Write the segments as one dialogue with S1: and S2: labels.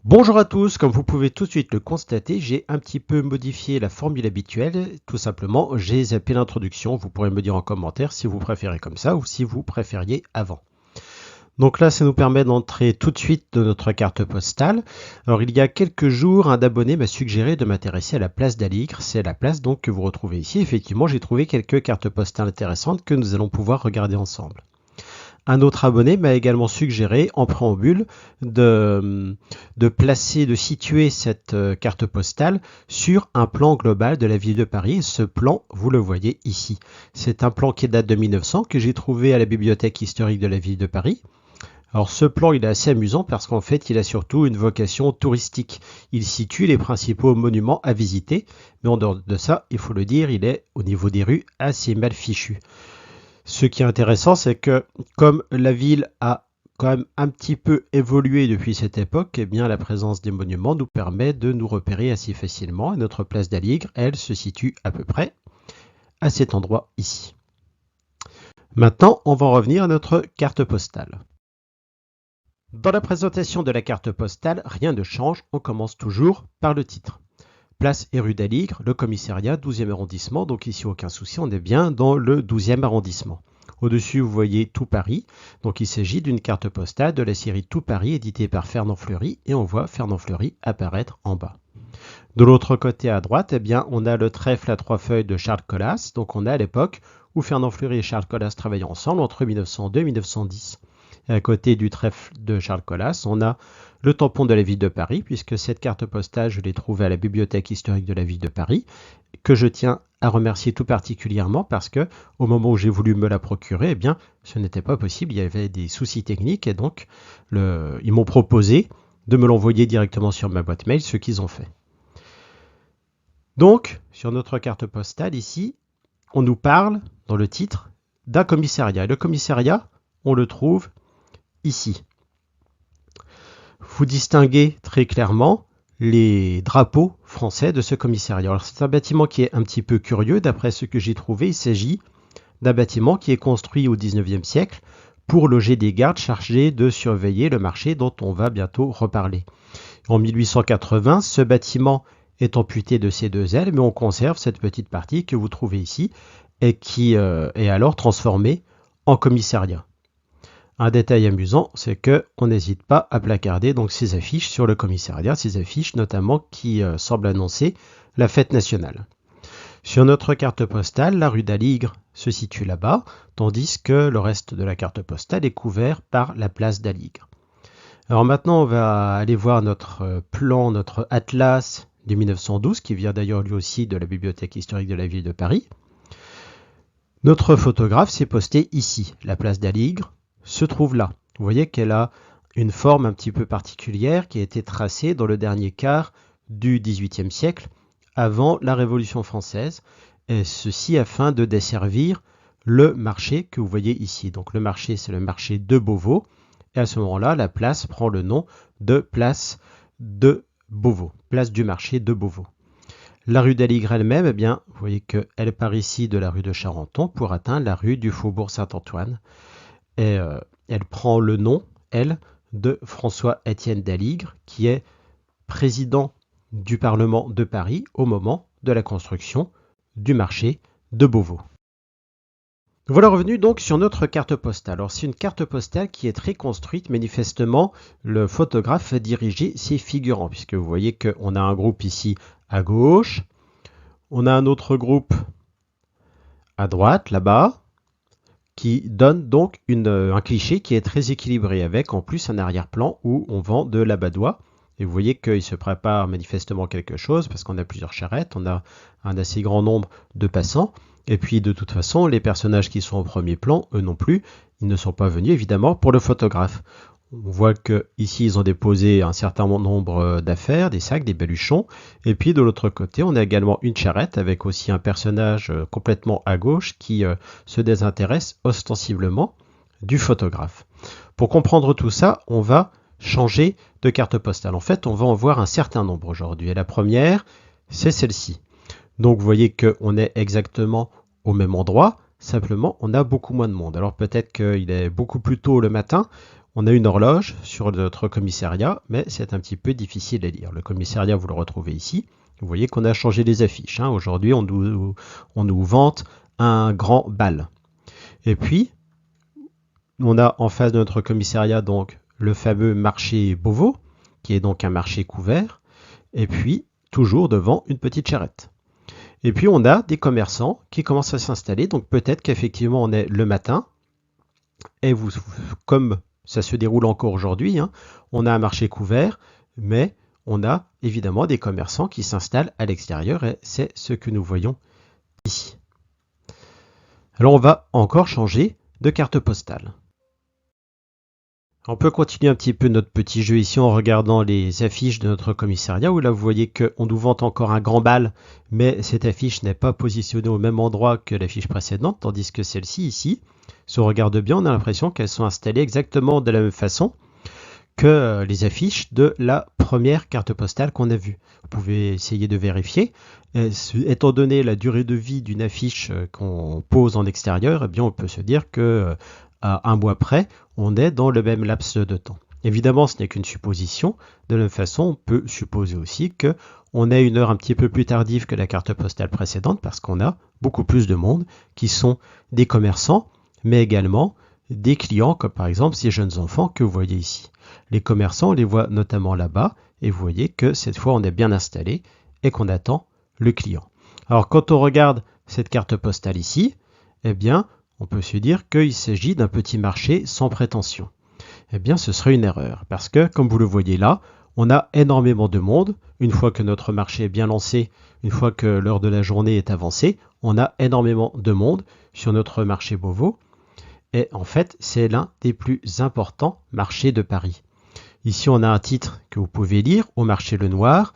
S1: Bonjour à tous, comme vous pouvez tout de suite le constater, j'ai un petit peu modifié la formule habituelle. Tout simplement, j'ai zappé l'introduction. Vous pourrez me dire en commentaire si vous préférez comme ça ou si vous préfériez avant. Donc là, ça nous permet d'entrer tout de suite de notre carte postale. Alors il y a quelques jours, un abonné m'a suggéré de m'intéresser à la place d'Aligre. C'est la place donc que vous retrouvez ici. Effectivement, j'ai trouvé quelques cartes postales intéressantes que nous allons pouvoir regarder ensemble. Un autre abonné m'a également suggéré, en préambule, de situer cette carte postale sur un plan global de la ville de Paris. Ce plan, vous le voyez ici. C'est un plan qui date de 1900, que j'ai trouvé à la bibliothèque historique de la ville de Paris. Alors ce plan, il est assez amusant parce qu'en fait, il a surtout une vocation touristique. Il situe les principaux monuments à visiter, mais en dehors de ça, il faut le dire, il est au niveau des rues assez mal fichu. Ce qui est intéressant, c'est que comme la ville a quand même un petit peu évolué depuis cette époque, eh bien la présence des monuments nous permet de nous repérer assez facilement. Et notre place d'Aligre, elle, se situe à peu près à cet endroit ici. Maintenant, on va en revenir à notre carte postale. Dans la présentation de la carte postale, rien ne change, on commence toujours par le titre. Place et rue d'Aligre, le commissariat, 12e arrondissement, donc ici aucun souci, on est bien dans le 12e arrondissement. Au-dessus, vous voyez Tout Paris, donc il s'agit d'une carte postale de la série Tout Paris éditée par Fernand Fleury, et on voit Fernand Fleury apparaître en bas. De l'autre côté à droite, eh bien, on a le trèfle à 3 feuilles de Charles Collas, donc on est à l'époque où Fernand Fleury et Charles Collas travaillaient ensemble entre 1902 et 1910. À côté du trèfle de Charles Collas, on a le tampon de la ville de Paris, puisque cette carte postale, je l'ai trouvée à la bibliothèque historique de la ville de Paris, que je tiens à remercier tout particulièrement parce que au moment où j'ai voulu me la procurer, eh bien, ce n'était pas possible, il y avait des soucis techniques et donc ils m'ont proposé de me l'envoyer directement sur ma boîte mail, ce qu'ils ont fait. Donc, sur notre carte postale ici, on nous parle, dans le titre, d'un commissariat. Et le commissariat, on le trouve ici. Vous distinguez très clairement les drapeaux français de ce commissariat. Alors c'est un bâtiment qui est un petit peu curieux. D'après ce que j'ai trouvé, il s'agit d'un bâtiment qui est construit au XIXe siècle pour loger des gardes chargés de surveiller le marché dont on va bientôt reparler. En 1880, ce bâtiment est amputé de ses deux ailes, mais on conserve cette petite partie que vous trouvez ici et qui est alors transformée en commissariat. Un détail amusant, c'est qu'on n'hésite pas à placarder donc ces affiches sur le commissariat, ces affiches notamment qui semblent annoncer la fête nationale. Sur notre carte postale, la rue d'Aligre se situe là-bas, tandis que le reste de la carte postale est couvert par la place d'Aligre. Alors maintenant, on va aller voir notre plan, notre atlas de 1912, qui vient d'ailleurs lui aussi de la bibliothèque historique de la ville de Paris. Notre photographe s'est posté ici. La place d'Aligre se trouve là. Vous voyez qu'elle a une forme un petit peu particulière qui a été tracée dans le dernier quart du XVIIIe siècle, avant la Révolution française, et ceci afin de desservir le marché que vous voyez ici. Donc le marché, c'est le marché de Beauvau, et à ce moment-là, la place prend le nom de place de Beauvau, place du marché de Beauvau. La rue d'Aligre elle-même, eh bien, vous voyez qu'elle part ici de la rue de Charenton pour atteindre la rue du Faubourg Saint-Antoine. Et elle prend le nom, elle, de François-Étienne d'Aligre, qui est président du Parlement de Paris au moment de la construction du marché de Beauvau. Voilà revenu donc sur notre carte postale. Alors c'est une carte postale qui est très construite, manifestement le photographe a dirigé ses figurants, puisque vous voyez qu'on a un groupe ici à gauche, on a un autre groupe à droite là-bas, qui donne donc un cliché qui est très équilibré, avec en plus un arrière-plan où on vend de l'abat-doigt. Et vous voyez qu'il se prépare manifestement quelque chose, parce qu'on a plusieurs charrettes, on a un assez grand nombre de passants. Et puis de toute façon, les personnages qui sont au premier plan, eux non plus, ils ne sont pas venus évidemment pour le photographe. On voit qu'ici, ils ont déposé un certain nombre d'affaires, des sacs, des baluchons. Et puis de l'autre côté, on a également une charrette avec aussi un personnage complètement à gauche qui se désintéresse ostensiblement du photographe. Pour comprendre tout ça, on va changer de carte postale. En fait, on va en voir un certain nombre aujourd'hui. Et la première, c'est celle-ci. Donc vous voyez qu'on est exactement au même endroit, simplement on a beaucoup moins de monde. Alors peut-être qu'il est beaucoup plus tôt le matin, on a une horloge sur notre commissariat, mais c'est un petit peu difficile à lire. Le commissariat, vous le retrouvez ici. Vous voyez qu'on a changé les affiches. Aujourd'hui, on nous vante un grand bal. Et puis, on a en face de notre commissariat donc le fameux marché Beauvau, qui est donc un marché couvert, et puis toujours devant une petite charrette. Et puis on a des commerçants qui commencent à s'installer, donc peut-être qu'effectivement on est le matin, et comme ça se déroule encore aujourd'hui, on a un marché couvert, mais on a évidemment des commerçants qui s'installent à l'extérieur, et c'est ce que nous voyons ici. Alors on va encore changer de carte postale. On peut continuer un petit peu notre petit jeu ici en regardant les affiches de notre commissariat où là vous voyez qu'on nous vante encore un grand bal, mais cette affiche n'est pas positionnée au même endroit que l'affiche précédente, tandis que celle-ci ici, si on regarde bien, on a l'impression qu'elles sont installées exactement de la même façon que les affiches de la première carte postale qu'on a vue. Vous pouvez essayer de vérifier. Étant donné la durée de vie d'une affiche qu'on pose en extérieur, eh bien on peut se dire que à un mois près, on est dans le même laps de temps. Évidemment, ce n'est qu'une supposition. De la même façon, on peut supposer aussi qu'on a une heure un petit peu plus tardive que la carte postale précédente parce qu'on a beaucoup plus de monde qui sont des commerçants, mais également des clients, comme par exemple ces jeunes enfants que vous voyez ici. Les commerçants, on les voit notamment là-bas, et vous voyez que cette fois, on est bien installé et qu'on attend le client. Alors, quand on regarde cette carte postale ici, eh bien, on peut se dire qu'il s'agit d'un petit marché sans prétention. Eh bien, ce serait une erreur, parce que, comme vous le voyez là, on a énormément de monde. Une fois que notre marché est bien lancé, une fois que l'heure de la journée est avancée, on a énormément de monde sur notre marché Beauvau. Et en fait, c'est l'un des plus importants marchés de Paris. Ici, on a un titre que vous pouvez lire, au marché Le Noir.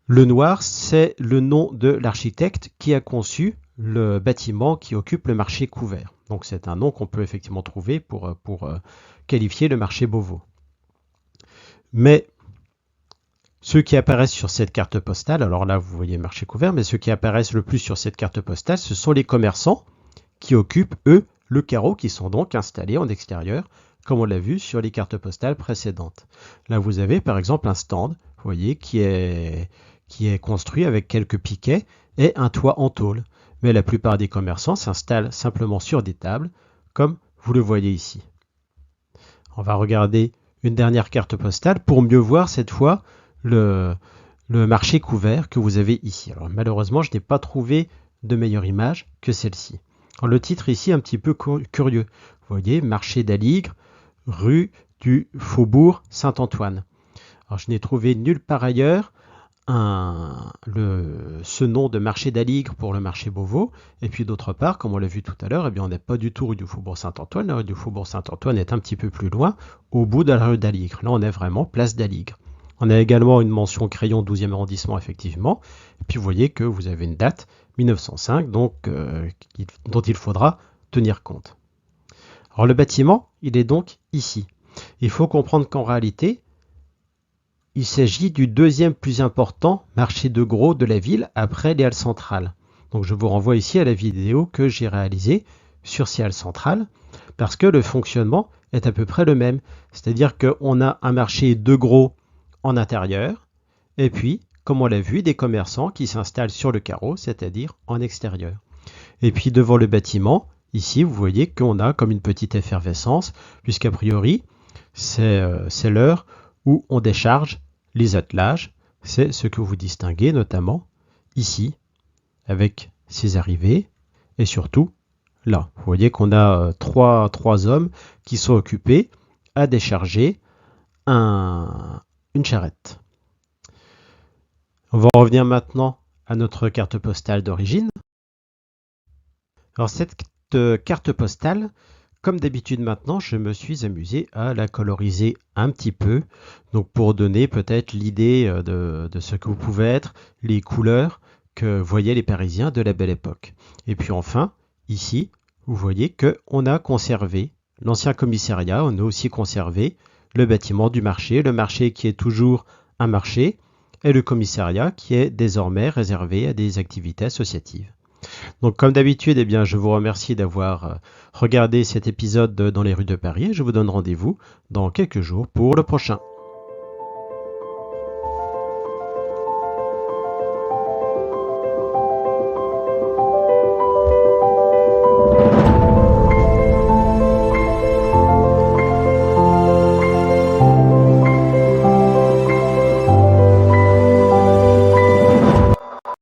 S1: Le Noir, c'est le nom de l'architecte qui a conçu le bâtiment qui occupe le marché couvert. Donc c'est un nom qu'on peut effectivement trouver pour qualifier le marché Beauvau. Mais ceux qui apparaissent sur cette carte postale, alors là vous voyez marché couvert, mais ceux qui apparaissent le plus sur cette carte postale, ce sont les commerçants qui occupent, eux, le carreau, qui sont donc installés en extérieur, comme on l'a vu sur les cartes postales précédentes. Là vous avez par exemple un stand, vous voyez, qui est construit avec quelques piquets et un toit en tôle. Mais la plupart des commerçants s'installent simplement sur des tables, comme vous le voyez ici. On va regarder une dernière carte postale pour mieux voir cette fois le marché couvert que vous avez ici. Alors malheureusement, je n'ai pas trouvé de meilleure image que celle-ci. Alors, le titre ici est un petit peu curieux. Vous voyez, marché d'Aligre, rue du Faubourg Saint-Antoine. Alors je n'ai trouvé nulle part ailleurs ce nom de marché d'Aligre pour le marché Beauvau, et puis d'autre part, comme on l'a vu tout à l'heure, eh bien on n'est pas du tout rue du Faubourg Saint-Antoine. La rue du Faubourg Saint-Antoine est un petit peu plus loin, au bout de la rue d'Aligre. Là, on est vraiment place d'Aligre. On a également une mention crayon 12e arrondissement, effectivement, et puis vous voyez que vous avez une date, 1905, donc, dont il faudra tenir compte. Alors le bâtiment, il est donc ici. Il faut comprendre qu'en réalité, il s'agit du deuxième plus important marché de gros de la ville après les halles centrales. Donc je vous renvoie ici à la vidéo que j'ai réalisée sur ces halles centrales parce que le fonctionnement est à peu près le même. C'est-à-dire qu'on a un marché de gros en intérieur et puis, comme on l'a vu, des commerçants qui s'installent sur le carreau, c'est-à-dire en extérieur. Et puis devant le bâtiment, ici vous voyez qu'on a comme une petite effervescence puisqu'a priori c'est l'heure où on décharge les attelages, c'est ce que vous distinguez notamment ici avec ces arrivées et surtout là. Vous voyez qu'on a trois hommes qui sont occupés à décharger une charrette. On va revenir maintenant à notre carte postale d'origine. Alors cette carte postale, comme d'habitude maintenant, je me suis amusé à la coloriser un petit peu, donc pour donner peut-être l'idée de ce que vous pouvez être, les couleurs que voyaient les Parisiens de la Belle Époque. Et puis enfin, ici, vous voyez qu'on a conservé l'ancien commissariat, on a aussi conservé le bâtiment du marché, le marché qui est toujours un marché, et le commissariat qui est désormais réservé à des activités associatives. Donc comme d'habitude, eh bien, je vous remercie d'avoir regardé cet épisode dans les rues de Paris et je vous donne rendez-vous dans quelques jours pour le prochain.